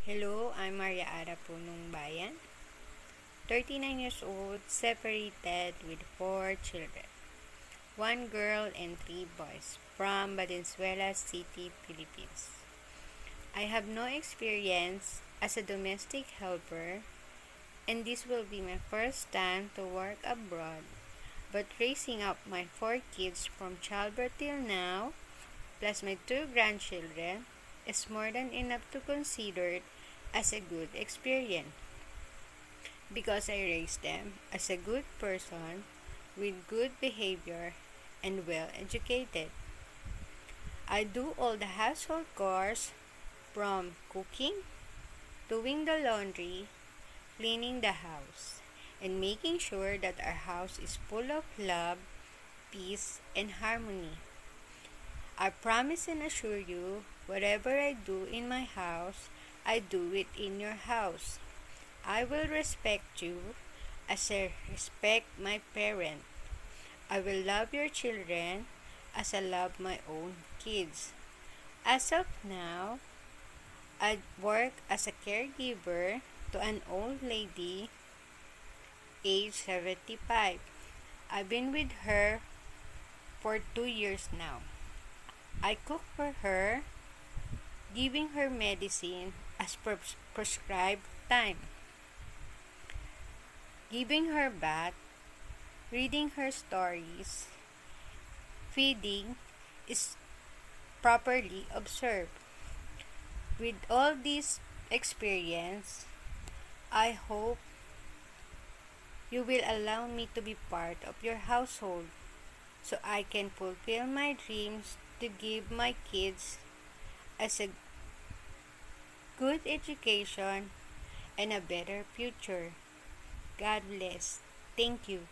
Hello, I'm Maria Ara Punong Bayan, 39 years old, separated with 4 children, 1 girl and 3 boys, from Valenzuela City, Philippines. I have no experience as a domestic helper, and this will be my first time to work abroad. But raising up my 4 kids from childbirth till now, plus my 2 grandchildren, is more than enough to consider as a good experience because I raised them as a good person with good behavior and well educated. I do all the household chores from cooking, doing the laundry, cleaning the house, and making sure that our house is full of love, peace, and harmony. I promise and assure you, whatever I do in my house, I do it in your house. I will respect you as I respect my parent. I will love your children as I love my own kids. As of now, I work as a caregiver to an old lady age 75. I've been with her for 2 years now. I cook for her, giving her medicine as prescribed time, giving her bath, reading her stories, feeding is properly observed. With all this experience, I hope you will allow me to be part of your household so I can fulfill my dreams to give my kids as a good education and a better future. God bless. Thank you.